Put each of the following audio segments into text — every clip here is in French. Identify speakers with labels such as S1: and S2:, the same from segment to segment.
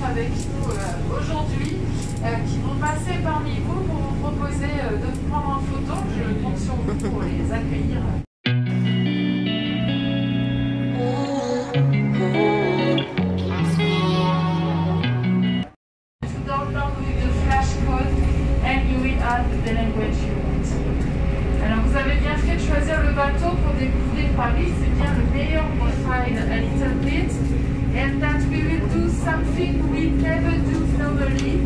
S1: Avec nous aujourd'hui qui vont passer parmi vous pour vous proposer de prendre en photo. Je compte sur vous pour les accueillir. To download with the flash code and you will add the language you want. Alors vous avez bien fait de choisir le bateau pour découvrir Paris, c'est bien le meilleur pour find a little bit. And that we will do something we never do normally.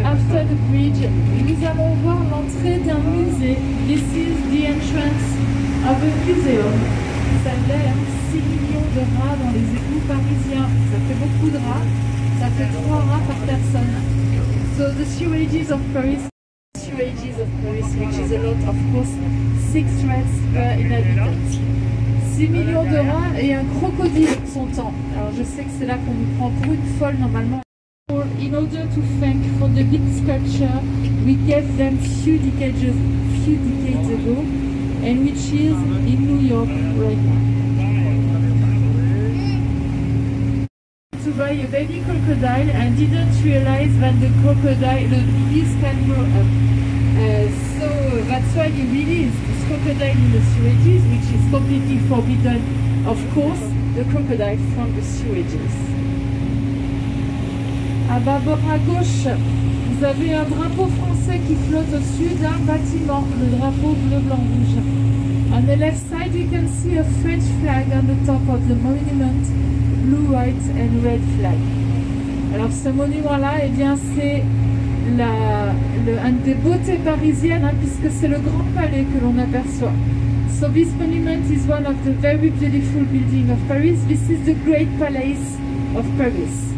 S1: After the bridge, nous allons voir l'entrée d'un musée. This is the entrance of a museum. Ça l'air 6 millions de rats dans les égouts parisiens. Ça fait beaucoup de rats. Ça fait 3 rats par personne. So the sewages of Paris, which is a lot, of course, 6 rats per inhabitant. 6 millions de rats et un crocodile son temps. Alors je sais que c'est là qu'on nous prend pour une folle normalement. In order to thank for the big sculpture we gave them few decades ago, and which is in New York right now. To buy a baby crocodile and didn't realize that the bees can grow up. So that's why you release this crocodile in the sewages, which is completely forbidden, of course, the crocodile from the sewages. À bâbord à gauche, vous avez un drapeau français qui flotte au-dessus d'un bâtiment, le drapeau bleu-blanc-rouge. On the left side, you can see a French flag on the top of the monument, blue, white and red flag. Alors ce monument-là, eh bien c'est une des beautés parisiennes, hein, puisque c'est le Grand Palais que l'on aperçoit. So this monument is one of the very beautiful buildings of Paris. This is the Great Palace of Paris.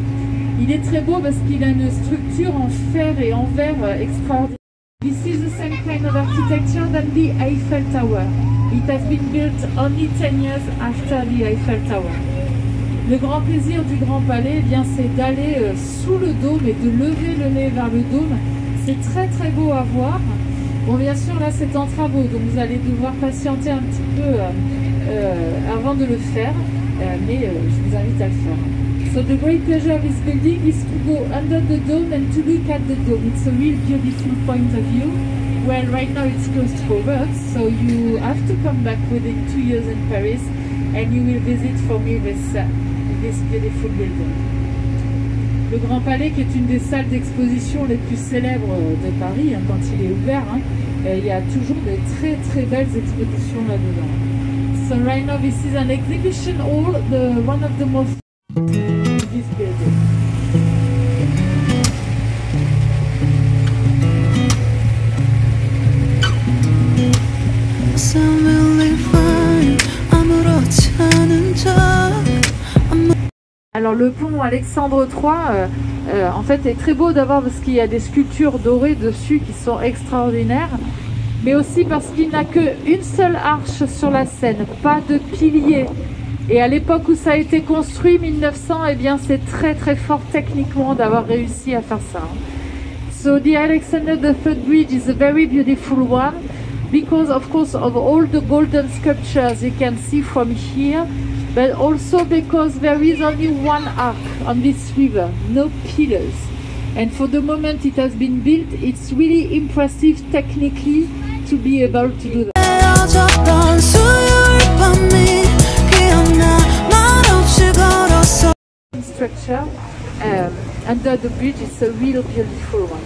S1: Il est très beau parce qu'il a une structure en fer et en verre extraordinaire. This is the same kind of architecture than the Eiffel Tower. It has been built only 10 years after the Eiffel Tower. Le grand plaisir du Grand Palais, eh bien, c'est d'aller sous le dôme et de lever le nez vers le dôme. C'est très très beau à voir. Bon, bien sûr, là c'est en travaux, donc vous allez devoir patienter un petit peu avant de le faire, mais je vous invite à le faire. So the great pleasure of this building is to go under the dome and to look at the dome. It's a real beautiful point of view. Well, right now it's closed for works, so you have to come back within 2 years in Paris and you will visit for me this beautiful building. Le Grand Palais, qui est une des salles d'exposition les plus célèbres de Paris, hein, quand il est ouvert, hein, il y a toujours des très très belles expositions là-dedans. So right now this is an exhibition hall, one of the most this building. Alors le pont Alexandre III, en fait, est très beau d'abord parce qu'il y a des sculptures dorées dessus qui sont extraordinaires, mais aussi parce qu'il n'a qu'une seule arche sur la Seine, pas de piliers. Et à l'époque où ça a été construit, 1900, eh bien c'est très très fort techniquement d'avoir réussi à faire ça. So the Alexander III Bridge is a very beautiful one because of course of all the golden sculptures you can see from here, but also because there is only one arc on this river, no pillars. And for the moment it has been built, it's really impressive technically to be able to do that. structure under the bridge. It's a real beautiful one.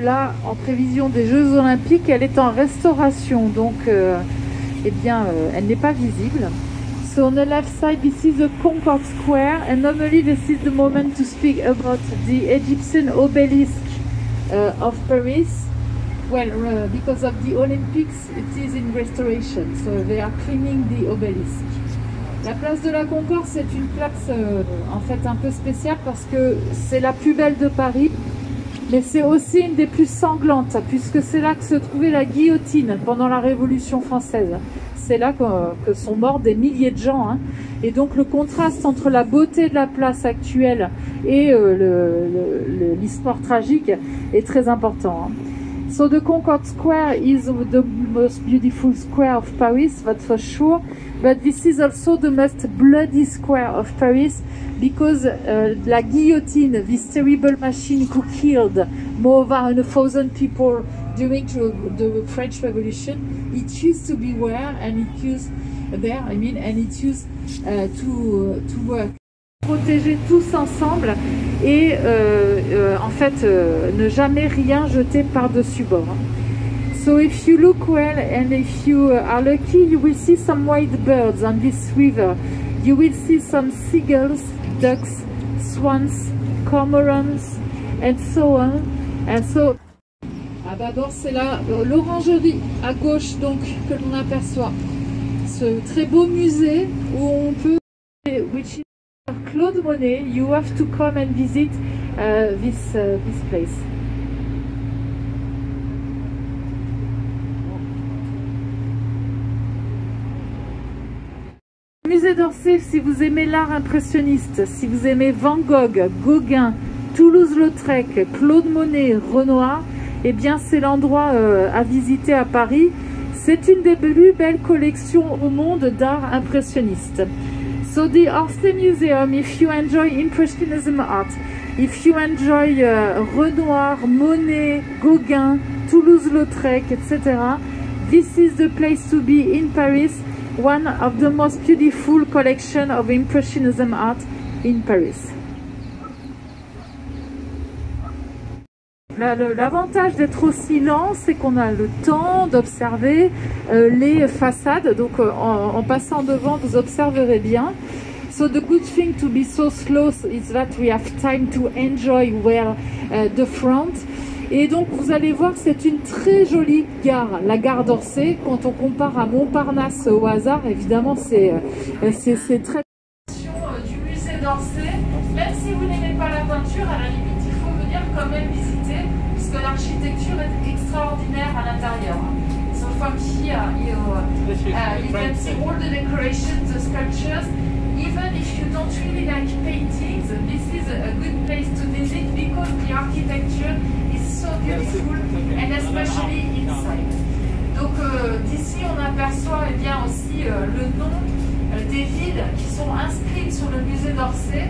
S1: Là, en prévision des Jeux Olympiques, elle est en restauration, donc elle n'est pas visible. So on the left side, this is the Concorde Square, and normally this is the moment to speak about the Egyptian obelisk of Paris. Well, because of the Olympics, it is in restoration, so they are cleaning the obelisk. La place de la Concorde, c'est une place en fait un peu spéciale parce que c'est la plus belle de Paris. Mais c'est aussi une des plus sanglantes, puisque c'est là que se trouvait la guillotine pendant la Révolution française. C'est là que sont morts des milliers de gens. Hein. Et donc le contraste entre la beauté de la place actuelle et l'histoire tragique est très important. Hein. So the Concorde Square is the most beautiful square of Paris, that's for sure. But this is also the most bloody square of Paris because la guillotine, this terrible machine who killed more than 1,000 people during the French Revolution, it used to be where and it used there, I mean, and it used to work. Protéger tous ensemble et en fait ne jamais rien jeter par-dessus bord. So if you look well and if you are lucky, you will see some white birds on this river. You will see some seagulls, ducks, swans, cormorants, and so on. And so, d'abord c'est là l'orangerie à gauche donc que l'on aperçoit. Ce très beau musée où on peut, which is Claude Monet. You have to come and visit this place. Musée d'Orsay, si vous aimez l'art impressionniste, si vous aimez Van Gogh, Gauguin, Toulouse-Lautrec, Claude Monet, Renoir, eh bien c'est l'endroit à visiter à Paris. C'est une des plus belles collections au monde d'art impressionniste. So the Orsay Museum, if you enjoy Impressionism art, if you enjoy Renoir, Monet, Gauguin, Toulouse-Lautrec, etc., this is the place to be in Paris. One of the most beautiful collection of Impressionism art in Paris. L'avantage d'être aussi lent, c'est qu'on a le temps d'observer les façades. Donc en passant devant, vous observerez bien. So the good thing to be so slow is that we have time to enjoy well the front. Et donc vous allez voir, c'est une très jolie gare, la gare d'Orsay. Quand on compare à Montparnasse au hasard, évidemment c'est très... Du musée d'Orsay, même si vous n'aimez pas la peinture, à la limite il faut venir quand même visiter, puisque l'architecture est extraordinaire à l'intérieur. So from here you can see all the decorations, the sculptures. Even if you don't really like paintings, this is a good place to visit because the architecture is so beautiful and especially inside. Donc d'ici on aperçoit bien aussi le nom des villes qui sont inscrites sur le musée d'Orsay.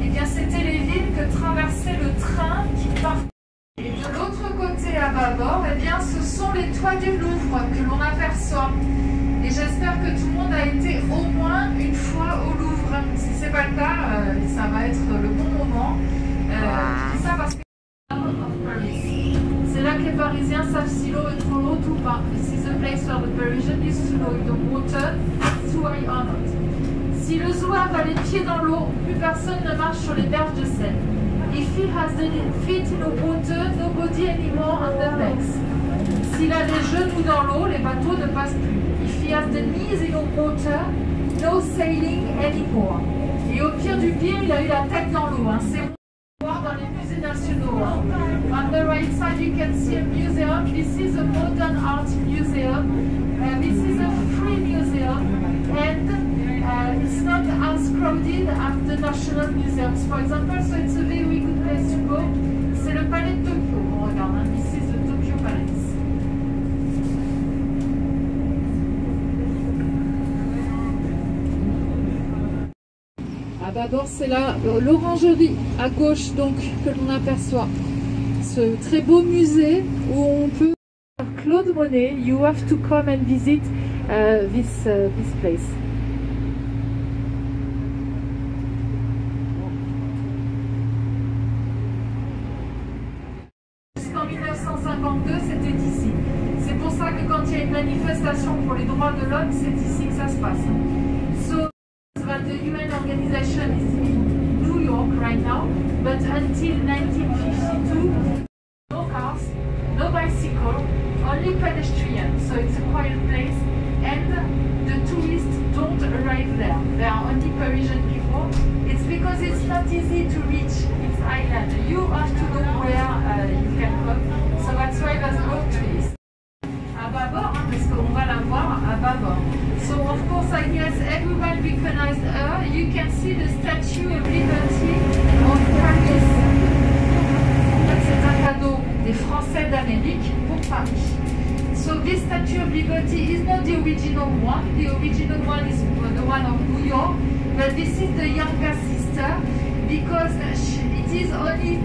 S1: Et bien c'était les villes que traversait le train qui partait. Et de l'autre côté à bâbord, eh bien ce sont les toits du Louvre que l'on aperçoit. Et j'espère que tout le monde a été au moins une fois au Louvre. Si ce n'est pas le cas, ça va être le bon moment. Je dis ça parce que c'est là que les Parisiens savent si l'eau est trop haute ou pas. This is a place where the Parisians used to know if the water is too high or not. Si le zouave a les pieds dans l'eau, plus personne ne marche sur les berges de Seine. If he has the feet in the water, nobody anymore on the banks. S'il a les genoux dans l'eau, les bateaux ne passent plus. If he has the knees in the water, no sailing anymore. Et au pire du pire, il a eu la tête dans l'eau. Hein. C'est voir dans les musées nationaux. Hein. On the right side, you can see a museum. This is a modern art museum. This is a free museum, and it's not as crowded as the national museums, for example. So it's a very good place to go. C'est le palais de Tokyo. On regarde. Hein. This is the Tokyo Palace. D'abord c'est là l'orangerie à gauche donc que l'on aperçoit. Ce très beau musée où on peut... Claude Monet, you have to come and visit this place. Jusqu'en 1952, c'était ici. C'est pour ça que quand il y a une manifestation pour les droits de l'homme, c'est ici que ça se passe. So that the UN organization is in New York right now, but until 1952, no cars, no bicycle, only pedestrian. So it's a quiet place, and the tourists don't arrive there. There are only Parisian people. It's because it's not easy to reach this island. You have to know where you can come. So that's why there's no tourists. À bâbord, hein, parce qu'on va la voir à bâbord. So of course, I guess everyone recognized her. You can see the Statue of Liberty of Paris. C'est un cadeau des Français d'Amérique pour Paris. So this Statue of Liberty is not the original one. The original one is the one of New York, but this is the younger sister because it is only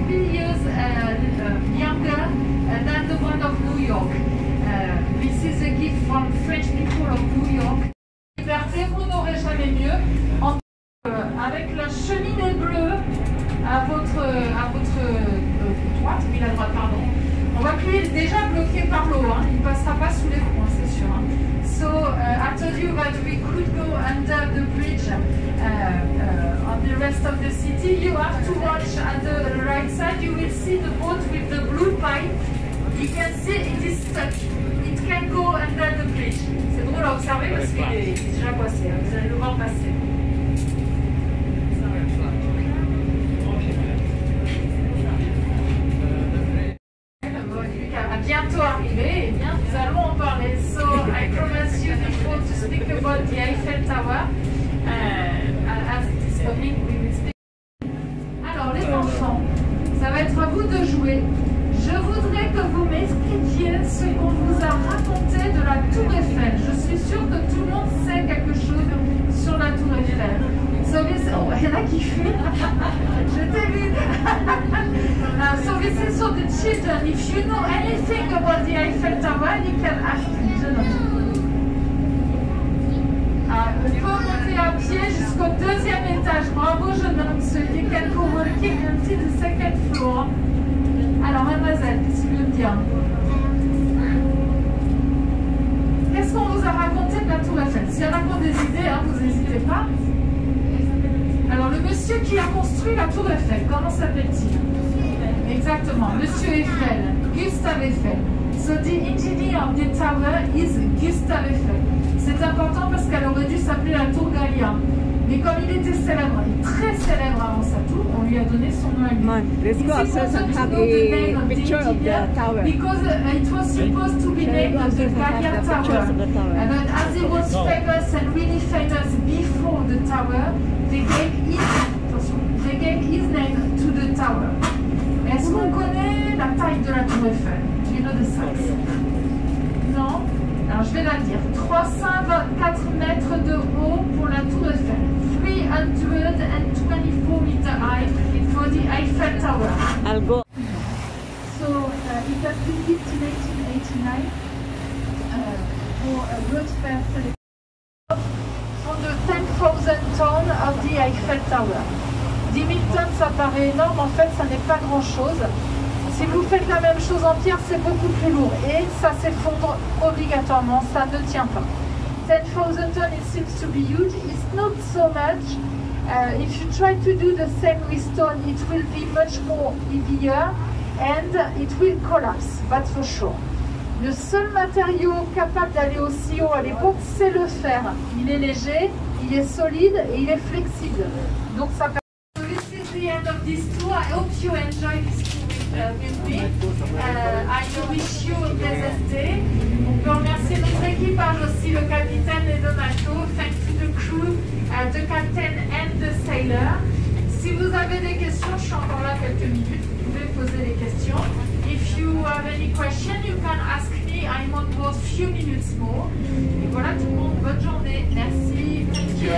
S1: 3 years younger than the one of New York. This is a gift from French people of New York. Liberté, vous n'aurez jamais mieux. Avec la cheminée bleue à votre droite, oui la droite, pardon. On voit qu'il est déjà bloqué par l'eau, hein. Il ne passera pas sous les ponts, c'est sûr. Hein. So I told you that we could go under the bridge on the rest of the city. You have to watch at the right side. You will see the boat with the blue pipe. You can see it is stuck. It can go under the bridge. C'est drôle à observer parce qu'il est déjà coincé. Hein. Vous allez le voir passer. Bientôt arrivé, et bien nous allons en parler. So I promise you before to speak about the Eiffel Tower. As it is coming, we will speak. Alors les enfants, ça va être à vous de jouer. Je voudrais que vous m'expliquiez ce qu'on vous a raconté de la Tour Eiffel. Je suis sûre que tout le monde sait quelque chose sur la Tour Eiffel. So this, oh, il y en a qui fuient. Je t'ai vu. So this is for the children. If you know anything about the Eiffel Tower, you can ask me. Je note. Il faut monter à pied jusqu'au 2e étage. Bravo, jeune homme. So you can go walking until the 2nd floor. Alors, mademoiselle, qu'est-ce que tu veux me dire? Qu'est-ce qu'on vous a raconté de la Tour Eiffel? S'il y en a qui ont des idées, hein, vous n'hésitez pas. Alors, le monsieur qui a construit la Tour Eiffel, comment s'appelle-t-il? Exactement, Monsieur Eiffel, Gustave Eiffel. So the engineer of the tower is Gustave Eiffel. C'est important parce qu'elle aurait dû s'appeler la Tour Gallia. Mais comme il était célèbre, très célèbre avant sa tour, on lui a donné son nom à lui.
S2: Let's go upstairs and have a picture of the tower.
S1: Because it was supposed to be named the Gallia Tower. And then as it was famous and really famous before the tower, they gave his name to the tower. Est-ce qu'on connaît la taille de la Tour Eiffel? Do you know the size? Non? Alors je vais la dire. 324 mètres de haut pour la Tour Eiffel. 324 meter high for the Eiffel Tower.
S2: I'll go.
S1: So it has been built in 1889 for a road fair celebration for the 10,000 tons of the Eiffel Tower. 10 000 tonnes, ça paraît énorme, en fait, ça n'est pas grand-chose. Si vous faites la même chose en pierre, c'est beaucoup plus lourd et ça s'effondre obligatoirement, ça ne tient pas. 10,000 tonnes, it seems to be huge. It's not so much. If you try to do the same with stone, it will be much more heavier and it will collapse, that's for sure. Le seul matériau capable d'aller aussi haut à l'époque, c'est le fer. Il est léger, il est solide et il est flexible. Donc ça permet. So this is the end of this tour. I hope you enjoy this tour with me. I wish you a pleasant day. On peut remercier notre équipage aussi, le capitaine et Donato. Thanks to the crew, the captain and the sailor. Si vous avez des questions, je suis encore là quelques minutes. Vous pouvez poser des questions. If you have any question, you can ask me. I'm on board few minutes more. Et voilà tout le monde. Bonne journée. Merci. Thank you.